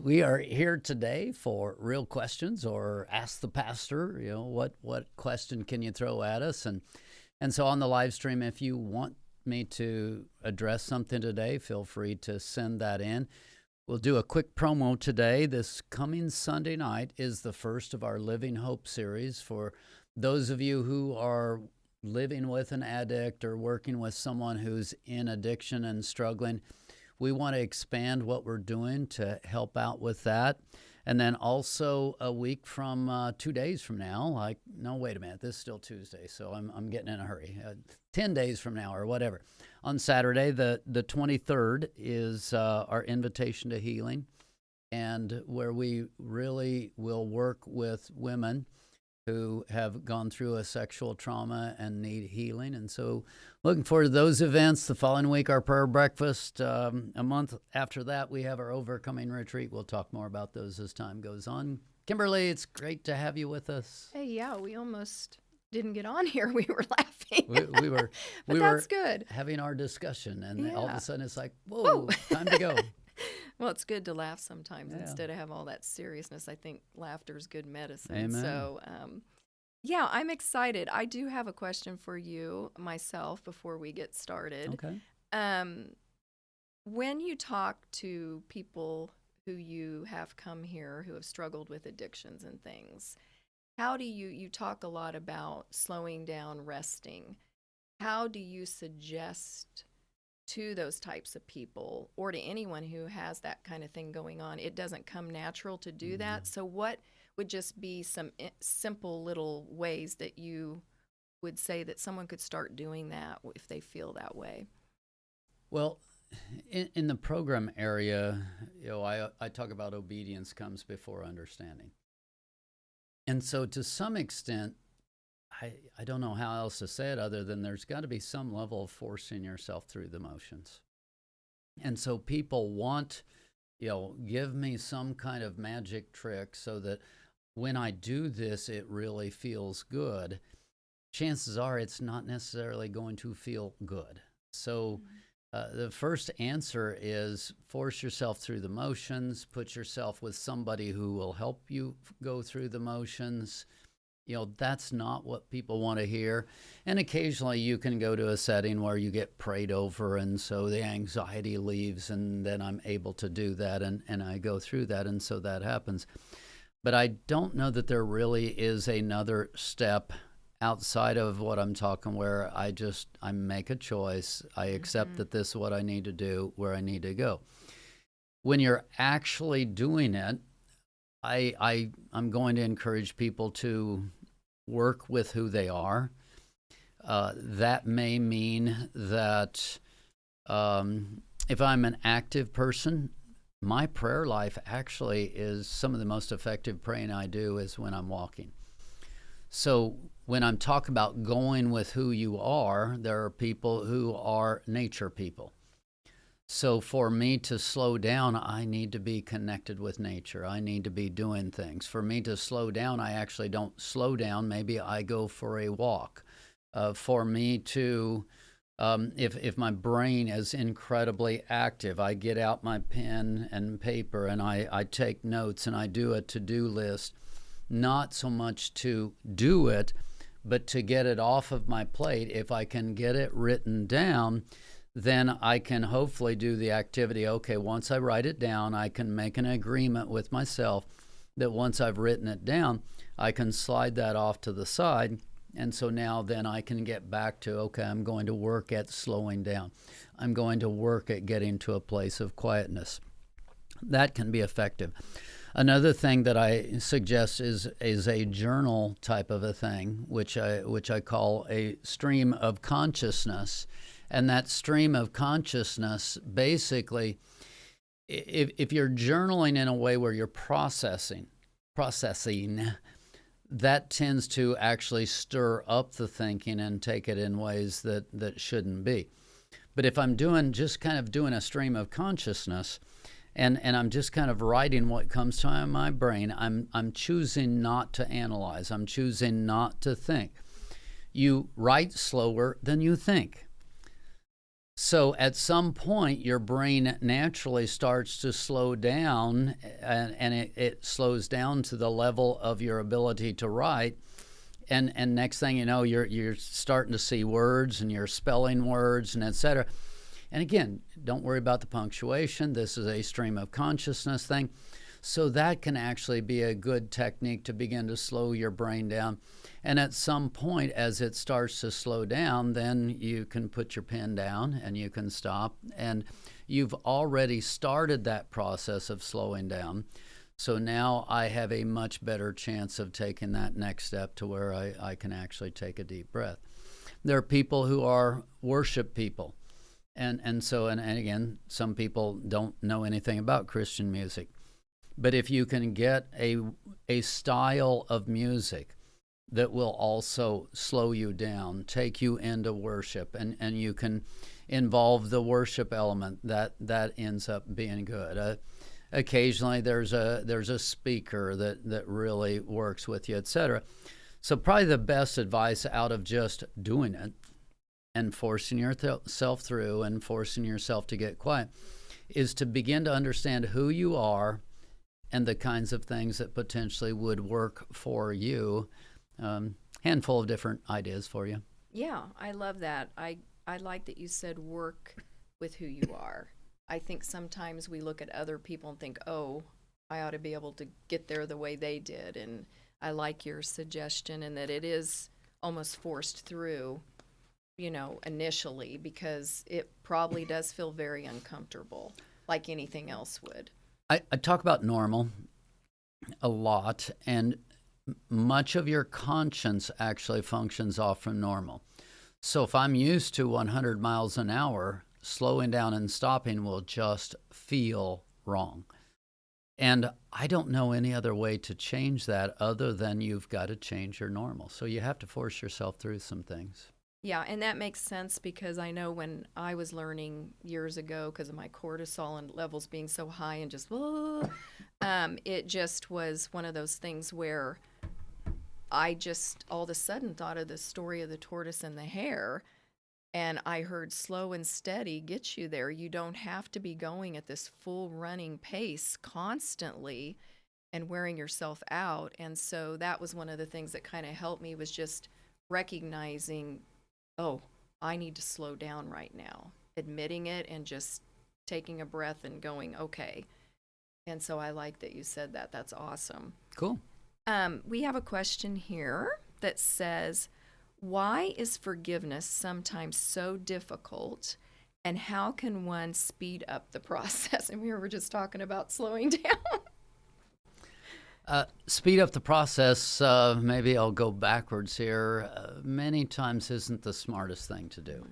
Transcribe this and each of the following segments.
We are here today for real questions or ask the pastor. What question can you throw at us? And so on the live stream, if you want me to address something today, feel free to send that in. We'll do a quick promo today. This coming Sunday night is the first of our Living Hope series for those of you who are living with an addict or working with someone who's in addiction and struggling. We want to expand what we're doing to help out with that. And then also a week from 2 days from now, no, wait a minute, this is still Tuesday, so I'm getting in a hurry. 10 days from now or whatever. On Saturday, the 23rd, is our invitation to healing, and where we really will work with women who have gone through a sexual trauma and need healing. And so looking forward to those events. The following week, our prayer breakfast. A month after that, we have our Overcoming Retreat. We'll talk more about those as time goes on. Kimberly, it's great to have you with us. Hey, yeah, we almost didn't get on here. We were laughing. We were, but that's good. Having our discussion, and all of a sudden it's like, whoa, Whoa. Time to go. Well, it's good to laugh sometimes instead of have all that seriousness. I think laughter is good medicine. Amen. So, yeah, I'm excited. I do have a question for you myself before we get started. Okay. When you talk to people who you have come here who have struggled with addictions and things, how do you talk a lot about slowing down, resting. How do you suggest to those types of people or to anyone who has that kind of thing going on? It doesn't come natural to do that. So what would just be some simple little ways that you would say that someone could start doing that if they feel that way? Well, in the program area, I talk about obedience comes before understanding. And so to some extent, I don't know how else to say it other than there's got to be some level of forcing yourself through the motions. And so people want, give me some kind of magic trick so that when I do this, it really feels good. Chances are it's not necessarily going to feel good. So the first answer is force yourself through the motions, put yourself with somebody who will help you go through the motions. That's not what people want to hear. And occasionally you can go to a setting where you get prayed over, and so the anxiety leaves, and then I'm able to do that, and I go through that, and so that happens. But I don't know that there really is another step outside of what I'm talking, where I make a choice. I accept that this is what I need to do, where I need to go. When you're actually doing it, I'm going to encourage people to work with who they are. That may mean that if I'm an active person, my prayer life actually is some of the most effective praying I do is when I'm walking. So when I'm talking about going with who you are, there are people who are nature people. So for me to slow down, I need to be connected with nature. I need to be doing things. For me to slow down, I actually don't slow down. Maybe I go for a walk. For me to, if my brain is incredibly active, I get out my pen and paper and I take notes and I do a to-do list, not so much to do it, but to get it off of my plate. If I can get it written down, then I can hopefully do the activity. Okay, once I write it down, I can make an agreement with myself that once I've written it down, I can slide that off to the side. And so now then I can get back to, okay, I'm going to work at slowing down. I'm going to work at getting to a place of quietness. That can be effective. Another thing that I suggest is a journal type of a thing, which I call a stream of consciousness. And that stream of consciousness, basically, if you're journaling in a way where you're processing, that tends to actually stir up the thinking and take it in ways that shouldn't be. But if I'm doing a stream of consciousness, and I'm just kind of writing what comes to my brain, I'm choosing not to analyze. I'm choosing not to think. You write slower than you think. So at some point, your brain naturally starts to slow down, and it slows down to the level of your ability to write. And next thing you know, you're starting to see words, and you're spelling words, and et cetera. And again, don't worry about the punctuation. This is a stream of consciousness thing. So that can actually be a good technique to begin to slow your brain down. And at some point, as it starts to slow down, then you can put your pen down and you can stop. And you've already started that process of slowing down. So now I have a much better chance of taking that next step to where I can actually take a deep breath. There are people who are worship people. And again, some people don't know anything about Christian music. But if you can get a style of music that will also slow you down, take you into worship, and you can involve the worship element, that ends up being good. Occasionally there's a speaker that really works with you, etc. So probably the best advice out of just doing it and forcing yourself through and forcing yourself to get quiet is to begin to understand who you are and the kinds of things that potentially would work for you. Handful of different ideas for you. Yeah, I love that. I like that you said work with who you are. I think sometimes we look at other people and think, oh, I ought to be able to get there the way they did. And I like your suggestion and that it is almost forced through, initially, because it probably does feel very uncomfortable, like anything else would. I talk about normal a lot, and much of your conscience actually functions off from normal. So if I'm used to 100 miles an hour, slowing down and stopping will just feel wrong. And I don't know any other way to change that other than you've got to change your normal. So you have to force yourself through some things. Yeah, and that makes sense because I know when I was learning years ago, because of my cortisol and levels being so high and just, it just was one of those things where I just all of a sudden thought of the story of the tortoise and the hare, and I heard slow and steady gets you there. You don't have to be going at this full running pace constantly and wearing yourself out. And so that was one of the things that kind of helped me was just recognizing, oh, I need to slow down right now, admitting it and just taking a breath and going, okay. And so I like that you said that. That's awesome. Cool. We have a question here that says, why is forgiveness sometimes so difficult, and how can one speed up the process? And we were just talking about slowing down. Speed up the process, maybe I'll go backwards here, many times isn't the smartest thing to do.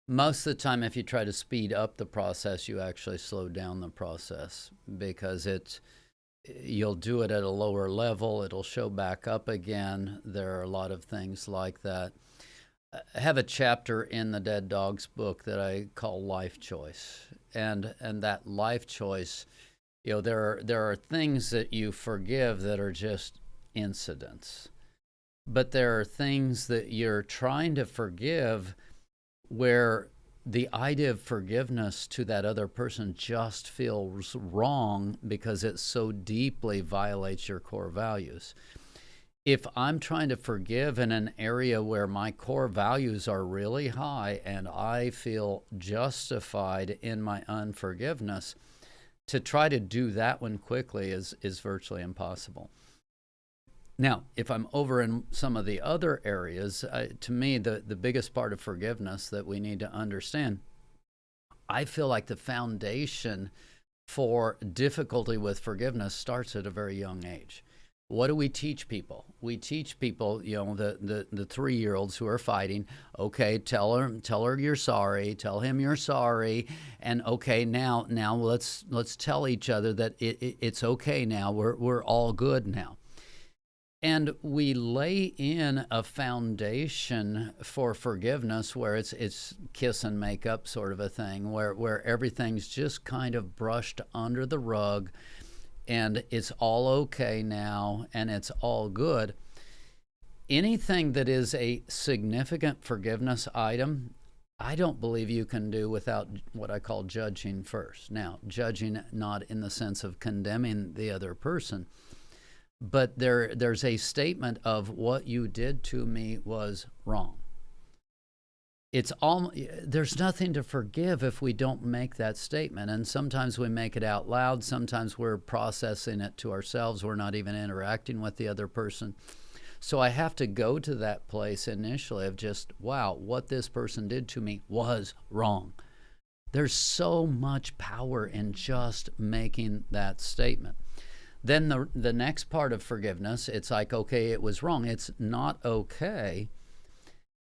Most of the time, if you try to speed up the process, you actually slow down the process because you'll do it at a lower level. It'll show back up again. There are a lot of things like that. I have a chapter in the Dead Dogs book that I call Life Choice. And that life choice, there are things that you forgive that are just incidents. But there are things that you're trying to forgive where the idea of forgiveness to that other person just feels wrong because it so deeply violates your core values. If I'm trying to forgive in an area where my core values are really high and I feel justified in my unforgiveness, to try to do that one quickly is virtually impossible. Now, if I'm over in some of the other areas, to me, the biggest part of forgiveness that we need to understand, I feel like the foundation for difficulty with forgiveness starts at a very young age. What do we teach people? We teach people, the 3-year-olds who are fighting, okay, tell her you're sorry, tell him you're sorry, and okay, now let's tell each other that it's okay now, we're all good now. And we lay in a foundation for forgiveness where it's kiss and make up sort of a thing, where everything's just kind of brushed under the rug and it's all okay now and it's all good. Anything that is a significant forgiveness item, I don't believe you can do without what I call judging first. Now, judging not in the sense of condemning the other person, but there's a statement of what you did to me was wrong. It's all, there's nothing to forgive if we don't make that statement. And sometimes we make it out loud. Sometimes we're processing it to ourselves. We're not even interacting with the other person. So I have to go to that place initially of just, wow, what this person did to me was wrong. There's so much power in just making that statement. Then the next part of forgiveness, it's like, okay, it was wrong. It's not okay.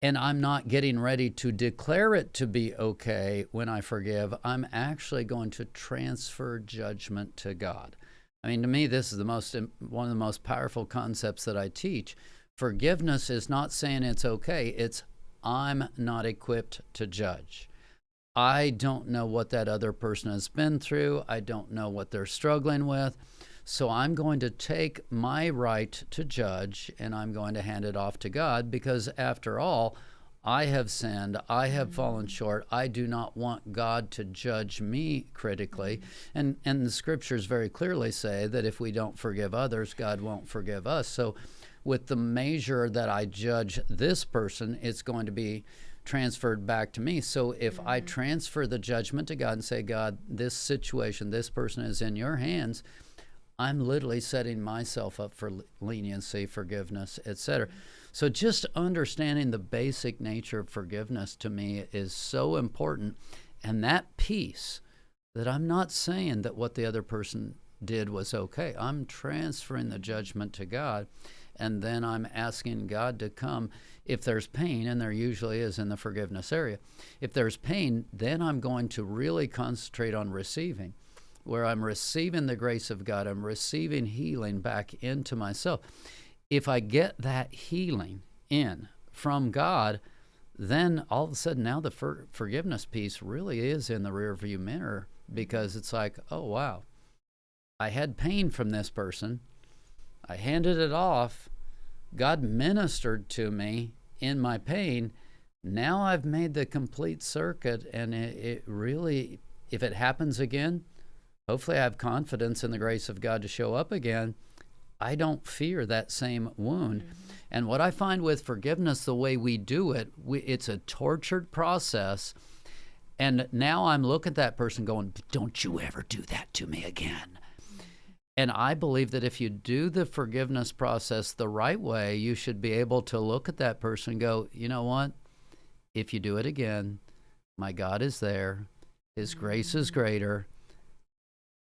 And I'm not getting ready to declare it to be okay when I forgive. I'm actually going to transfer judgment to God. I mean, to me, this is one of the most powerful concepts that I teach. Forgiveness is not saying it's okay. It's I'm not equipped to judge. I don't know what that other person has been through. I don't know what they're struggling with. So I'm going to take my right to judge and I'm going to hand it off to God, because after all, I have sinned. I have fallen short. I do not want God to judge me critically. And the scriptures very clearly say that if we don't forgive others, God won't forgive us. So with the measure that I judge this person, it's going to be transferred back to me. So if I transfer the judgment to God and say, God, this situation, this person is in your hands, I'm literally setting myself up for leniency, forgiveness, etc. So just understanding the basic nature of forgiveness to me is so important. And that piece, that I'm not saying that what the other person did was okay. I'm transferring the judgment to God, and then I'm asking God to come. If there's pain, and there usually is in the forgiveness area, if there's pain, then I'm going to really concentrate on receiving, where I'm receiving the grace of God. I'm receiving healing back into myself. If I get that healing in from God, then all of a sudden now the forgiveness piece really is in the rearview mirror, because it's like, oh, wow, I had pain from this person. I handed it off. God ministered to me in my pain. Now I've made the complete circuit, and it really, if it happens again, hopefully I have confidence in the grace of God to show up again. I don't fear that same wound. And what I find with forgiveness, the way we do it, it's a tortured process. And now I'm looking at that person going, don't you ever do that to me again. And I believe that if you do the forgiveness process the right way, you should be able to look at that person and go, you know what? If you do it again, my God is there. His grace is greater.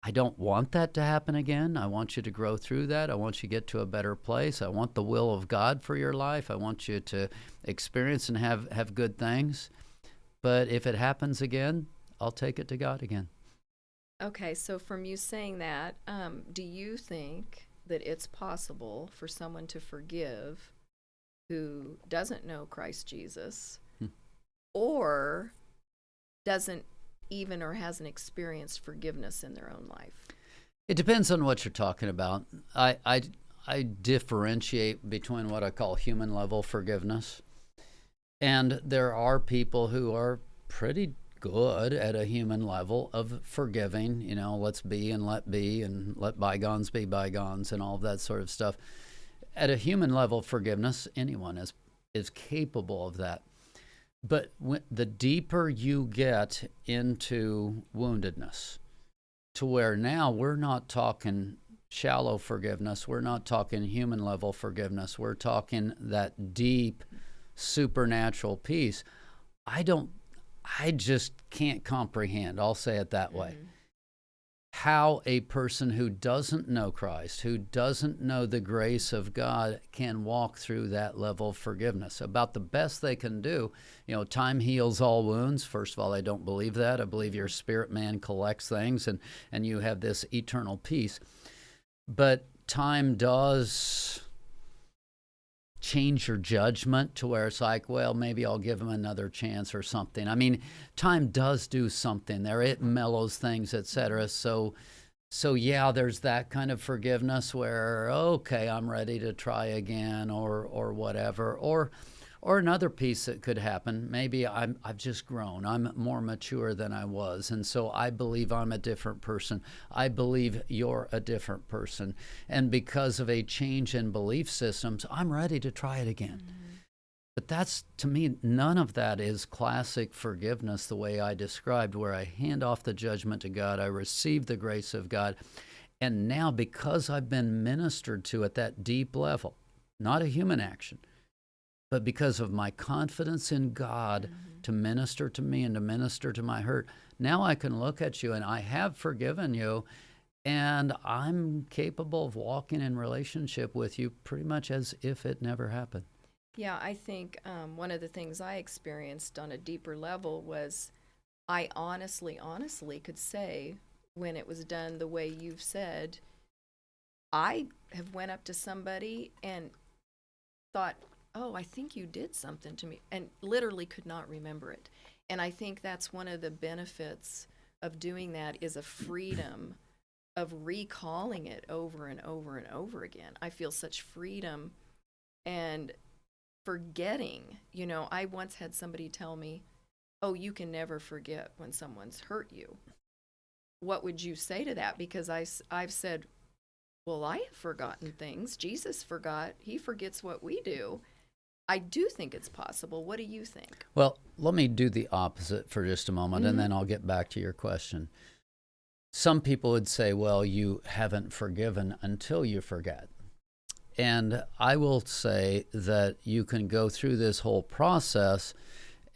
I don't want that to happen again. I want you to grow through that. I want you to get to a better place. I want the will of God for your life. I want you to experience and have good things. But if it happens again, I'll take it to God again. Okay, so from you saying that, do you think that it's possible for someone to forgive who doesn't know Christ Jesus or doesn't even or hasn't experienced forgiveness in their own life? It depends on what you're talking about. I differentiate between what I call human level forgiveness, and there are people who are pretty good at a human level of forgiving, let's be and let bygones be bygones and all of that sort of stuff. At a human level forgiveness, anyone is capable of that. But the deeper you get into woundedness, to where now we're not talking shallow forgiveness, we're not talking human level forgiveness, we're talking that deep supernatural peace, I just can't comprehend, I'll say it that way, how a person who doesn't know Christ, who doesn't know the grace of God, can walk through that level of forgiveness. About the best they can do, time heals all wounds. First of all, I don't believe that. I believe your spirit man collects things, and you have this eternal peace. But time does change your judgment to where it's like, well, maybe I'll give him another chance or something. I mean, time does do something there. It mellows things, etc. So yeah, there's that kind of forgiveness where, okay, I'm ready to try again or whatever. Or Or another piece that could happen, maybe I've just grown. I'm more mature than I was. And so I believe I'm a different person. I believe you're a different person. And because of a change in belief systems, I'm ready to try it again. But that's, to me, none of that is classic forgiveness the way I described, where I hand off the judgment to God, I receive the grace of God. And now, because I've been ministered to at that deep level, not a human action, but because of my confidence in God to minister to me and to minister to my hurt, now I can look at you and I have forgiven you, and I'm capable of walking in relationship with you pretty much as if it never happened. Yeah, I think one of the things I experienced on a deeper level was I honestly could say, when it was done the way you've said, I have went up to somebody and thought, oh, I think you did something to me, and literally could not remember it. And I think that's one of the benefits of doing that, is a freedom of recalling it over and over and over again. I feel such freedom and forgetting. You know, I once had somebody tell me, oh, you can never forget when someone's hurt you. What would you say to that? Because I've said, well, I have forgotten things. Jesus forgot. He forgets what we do. I do think it's possible. What do you think? Well, let me do the opposite for just a moment, and then I'll get back to your question. Some people would say, well, you haven't forgiven until you forget. And I will say that you can go through this whole process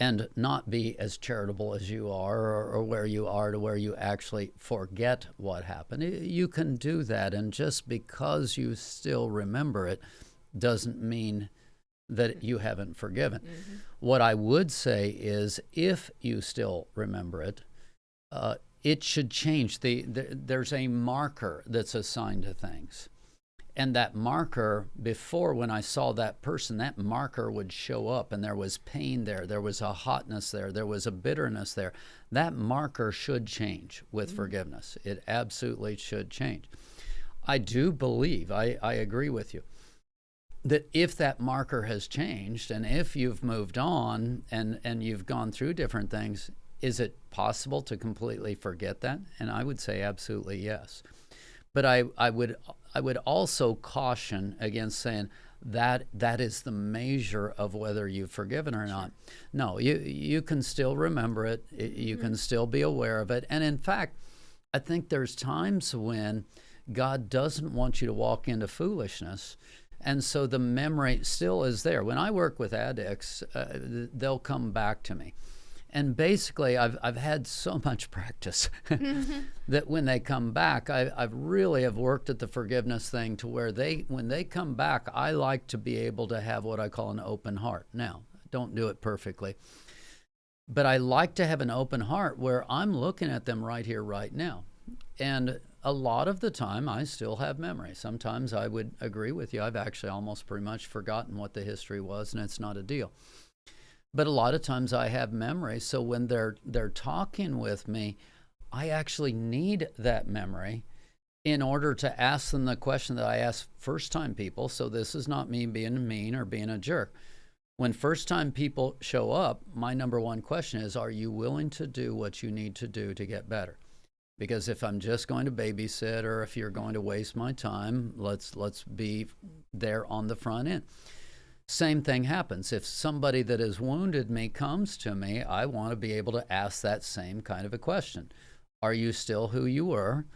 and not be as charitable as you are, or where you are to where you actually forget what happened. You can do that, and just because you still remember it doesn't mean that you haven't forgiven. What I would say is, if you still remember it, it should change. There's a marker that's assigned to things. And that marker, before, when I saw that person, that marker would show up, and there was pain there, there was a hotness there, there was a bitterness there. That marker should change with forgiveness. It absolutely should change. I do believe, I agree with you, that if that marker has changed, and if you've moved on and you've gone through different things, is it possible to completely forget that? And I would say absolutely yes. But I would also caution against saying that is the measure of whether you've forgiven or not. No, you can still remember it. You can still be aware of it. And in fact, I think there's times when God doesn't want you to walk into foolishness. And so the memory still is there. When I work with addicts, they'll come back to me. And basically, I've had so much practice that when they come back, I've really have worked at the forgiveness thing to where when they come back, I like to be able to have what I call an open heart. Now, don't do it perfectly, but I like to have an open heart where I'm looking at them right here, right now. And a lot of the time, I still have memory. Sometimes I would agree with you. I've actually almost pretty much forgotten what the history was, and it's not a deal. But a lot of times I have memory, so when they're talking with me, I actually need that memory in order to ask them the question that I ask first-time people. So this is not me being mean or being a jerk. When first-time people show up, my number one question is, are you willing to do what you need to do to get better? Because if I'm just going to babysit, or if you're going to waste my time, let's be there on the front end. Same thing happens. If somebody that has wounded me comes to me, I want to be able to ask that same kind of a question. Are you still who you were?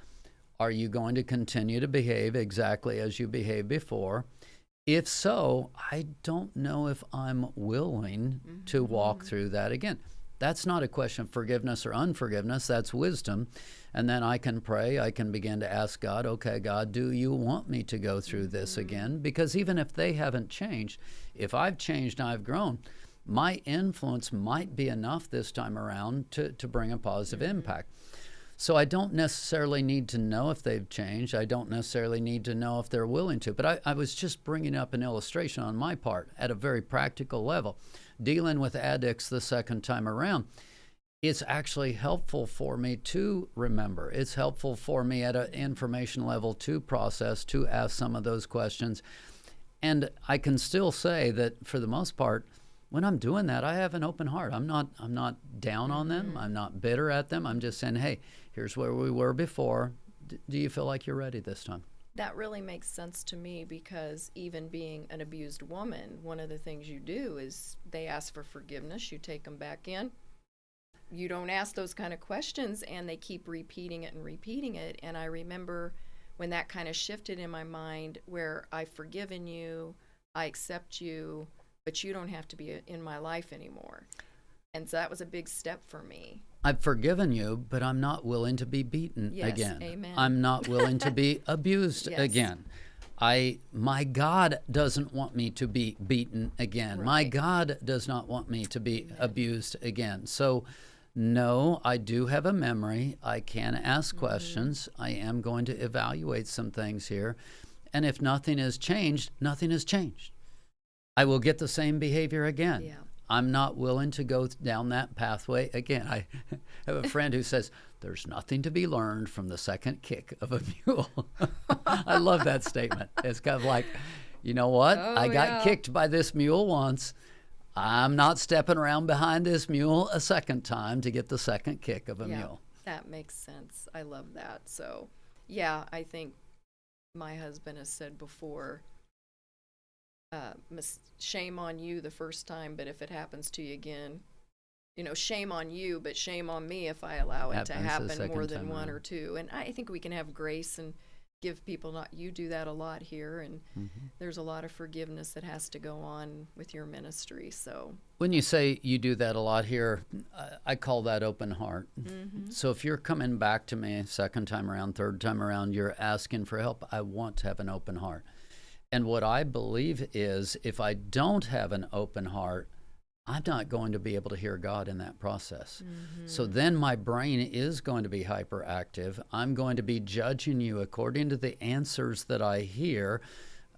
Are you going to continue to behave exactly as you behaved before? If so, I don't know if I'm willing to walk through that again. That's not a question of forgiveness or unforgiveness. That's wisdom. And then I can pray. I can begin to ask God, okay, God, do you want me to go through this again? Because even if they haven't changed, if I've changed and I've grown, my influence might be enough this time around to bring a positive impact. So I don't necessarily need to know if they've changed. I don't necessarily need to know if they're willing to. But I was just bringing up an illustration on my part at a very practical level. Dealing with addicts the second time around, it's actually helpful for me to remember. It's helpful for me at an information level to process, to ask some of those questions. And I can still say that for the most part, when I'm doing that, I have an open heart. I'm not down on them. I'm not bitter at them. I'm just saying, hey, here's where we were before. Do you feel like you're ready this time? That really makes sense to me, because even being an abused woman, one of the things you do is they ask for forgiveness, you take them back in. You don't ask those kind of questions, and they keep repeating it and repeating it. And I remember when that kind of shifted in my mind, where I've forgiven you, I accept you, but you don't have to be in my life anymore. And so that was a big step for me. I've forgiven you, but I'm not willing to be beaten Yes, again. amen. I'm not willing to be abused Yes. again. My God doesn't want me to be beaten again. My Right. God does not want me to be Amen. abused again. So, no, I do have a memory. I can ask questions. I am going to evaluate some things here. And if nothing has changed, nothing has changed. I will get the same behavior again. Yeah. I'm not willing to go down that pathway again. I have a friend who says, there's nothing to be learned from the second kick of a mule. I love that statement. It's kind of like, you know what? Oh, I got yeah. kicked by this mule once. I'm not stepping around behind this mule a second time to get the second kick of a Yeah, mule. that makes sense. I love that. So, yeah, I think my husband has said before, shame on you the first time, but if it happens to you again, shame on you, but shame on me if I allow it to Happens the happen more second than time one around. or two. And I think we can have grace and give people, not you do that a lot here, and there's a lot of forgiveness that has to go on with your ministry. So When you say you do that a lot here, I call that open heart. So if you're coming back to me second time around, third time around, you're asking for help, I want to have an open heart. And what I believe is, if I don't have an open heart, I'm not going to be able to hear God in that process. So then my brain is going to be hyperactive. I'm going to be judging you according to the answers that I hear.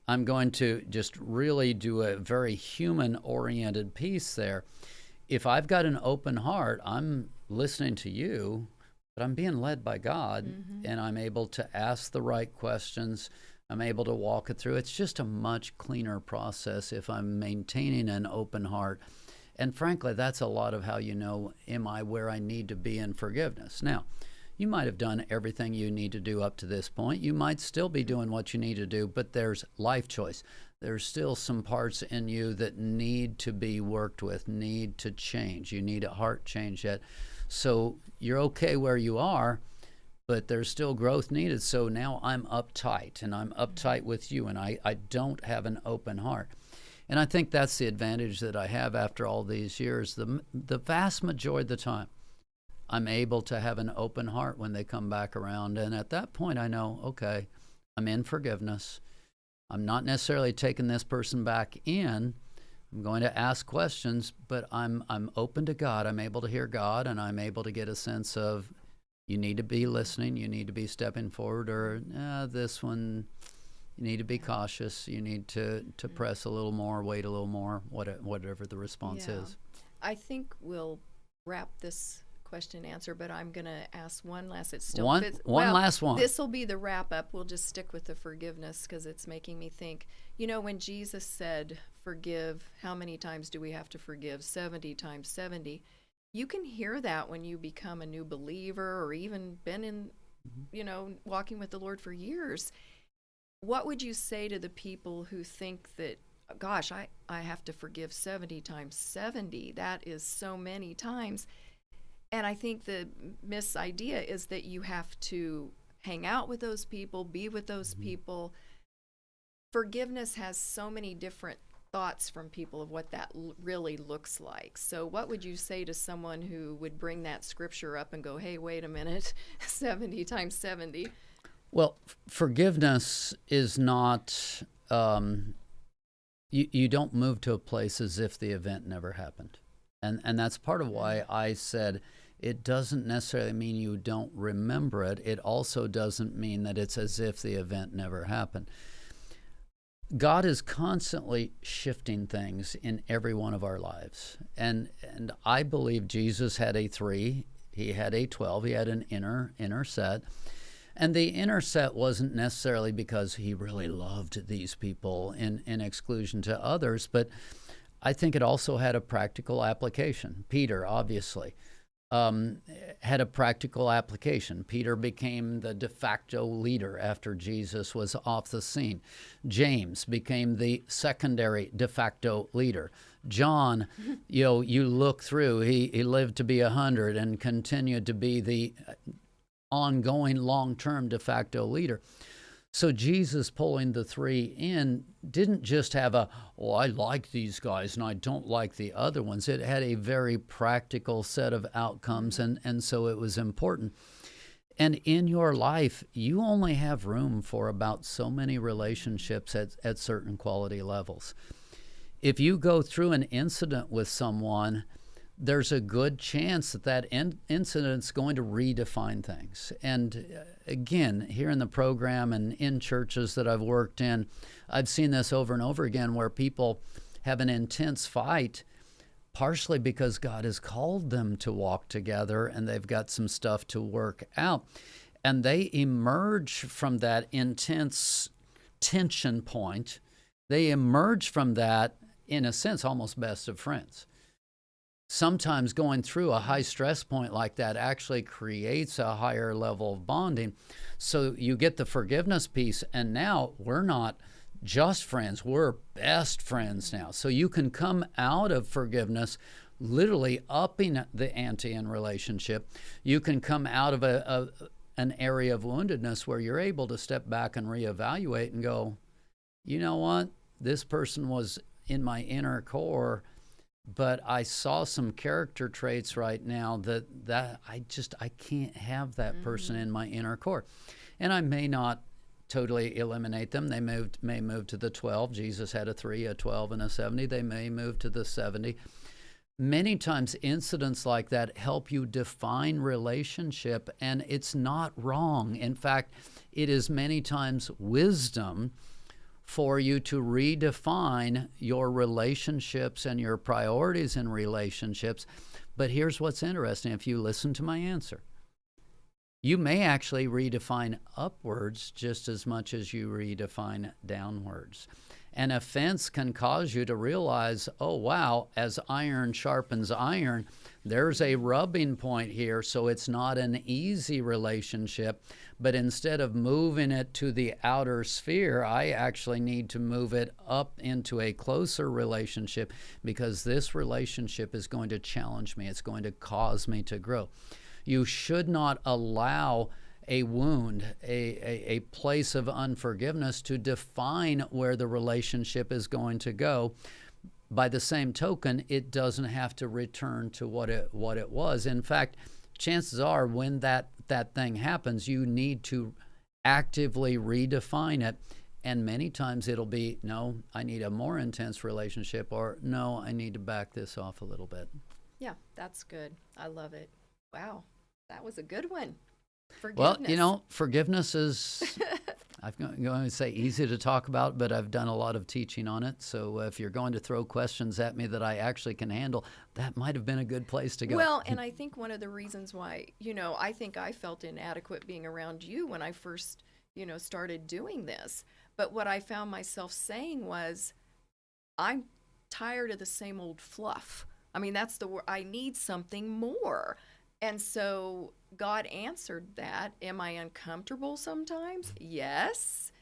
I'm going to just really do a very human-oriented piece there. If I've got an open heart, I'm listening to you, but I'm being led by God, and I'm able to ask the right questions. I'm able to walk it through. It's just a much cleaner process if I'm maintaining an open heart. And frankly, that's a lot of how you know, am I where I need to be in forgiveness? Now, you might have done everything you need to do up to this point. You might still be doing what you need to do, but there's life choice. There's still some parts in you that need to be worked with, need to change. You need a heart change yet. So you're okay where you are, but there's still growth needed. So now I'm uptight, and I'm uptight with you, and I don't have an open heart. And I think that's the advantage that I have after all these years. The vast majority of the time, I'm able to have an open heart when they come back around. And at that point, I know, okay, I'm in forgiveness. I'm not necessarily taking this person back in. I'm going to ask questions, but I'm open to God. I'm able to hear God, and I'm able to get a sense of, you need to be listening, you need to be stepping forward, or this one, you need to be cautious, you need to press a little more, wait a little more, whatever the response is. I think we'll wrap this question and answer, but I'm going to ask one last. It's still One last one. This will be the wrap up. We'll just stick with the forgiveness, because it's making me think. When Jesus said, forgive, how many times do we have to forgive? 70 times 70. You can hear that when you become a new believer, or even been in, walking with the Lord for years. What would you say to the people who think that, gosh, I have to forgive 70 times 70? That is so many times. And I think the idea is that you have to hang out with those people, be with those people. Forgiveness has so many different thoughts from people of what that really looks like. So what would you say to someone who would bring that scripture up and go, hey, wait a minute, 70 times 70? Well, forgiveness is not, you don't move to a place as if the event never happened. And that's part of why I said it doesn't necessarily mean you don't remember it. It also doesn't mean that it's as if the event never happened. God is constantly shifting things in every one of our lives. And I believe Jesus had a 3, he had a 12, he had an inner set. And the inner set wasn't necessarily because he really loved these people in exclusion to others, but I think it also had a practical application. Peter, obviously, had a practical application. Peter became the de facto leader after Jesus was off the scene. James became the secondary de facto leader. John, you look through, he lived to be 100 and continued to be the ongoing long-term de facto leader. So Jesus pulling the three in didn't just have I like these guys and I don't like the other ones. It had a very practical set of outcomes, and so it was important. And in your life, you only have room for about so many relationships at certain quality levels. If you go through an incident with someone, there's a good chance that incident's going to redefine things. And again, here in the program and in churches that I've worked in, I've seen this over and over again where people have an intense fight, partially because God has called them to walk together and they've got some stuff to work out. And they emerge from that intense tension point. They emerge from that, in a sense, almost best of friends. Sometimes going through a high stress point like that actually creates a higher level of bonding. So you get the forgiveness piece, and now we're not just friends, we're best friends now. So you can come out of forgiveness literally upping the ante in relationship. You can come out of an area of woundedness where you're able to step back and reevaluate and go, you know what, this person was in my inner core, but I saw some character traits right now that I can't have that person in my inner core. And I may not totally eliminate them. They may move to the 12. Jesus had a 3, a 12, and a 70. They may move to the 70. Many times incidents like that help you define relationship, and it's not wrong. In fact, it is many times wisdom for you to redefine your relationships and your priorities in relationships. But here's what's interesting. If you listen to my answer, you may actually redefine upwards just as much as you redefine downwards. An offense can cause you to realize, oh, wow, as iron sharpens iron, there's a rubbing point here, so it's not an easy relationship. But instead of moving it to the outer sphere, I actually need to move it up into a closer relationship, because this relationship is going to challenge me. It's going to cause me to grow. You should not allow a wound, a place of unforgiveness to define where the relationship is going to go. By the same token, it doesn't have to return to what it was. In fact, chances are when that thing happens, you need to actively redefine it. And many times it'll be, no, I need a more intense relationship, or no, I need to back this off a little bit. Yeah, that's good. I love it. Wow, that was a good one. Forgiveness. Well, forgiveness is, I'm going to say easy to talk about, but I've done a lot of teaching on it. So if you're going to throw questions at me that I actually can handle, that might have been a good place to go. Well, and I think one of the reasons why, I think I felt inadequate being around you when I first, started doing this. But what I found myself saying was, I'm tired of the same old fluff. I mean, that's the word. I need something more. And so God answered that. Am I uncomfortable sometimes? Yes.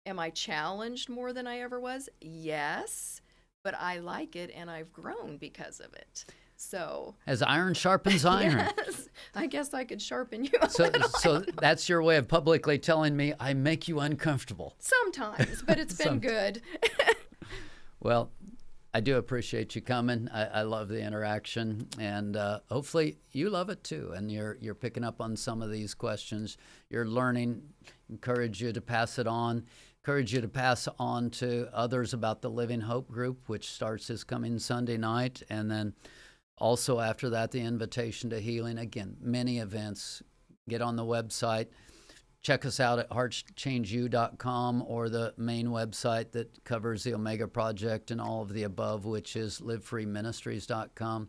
Am I challenged more than I ever was? Yes. But I like it, and I've grown because of it. So as iron sharpens iron. Yes, I guess I could sharpen you So that's your way of publicly telling me I make you uncomfortable. Sometimes, but it's been good. Well, I do appreciate you coming. I love the interaction, and hopefully you love it too. And you're picking up on some of these questions. You're learning. Encourage you to pass it on. Encourage you to pass on to others about the Living Hope group, which starts this coming Sunday night, and then also after that, the Invitation to Healing. Again, many events. Get on the website. Check us out at heartschangeyou.com, or the main website that covers the Omega Project and all of the above, which is livefreeministries.com.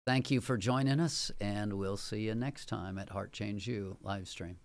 Thank you for joining us, and we'll see you next time at Heart Change You live stream.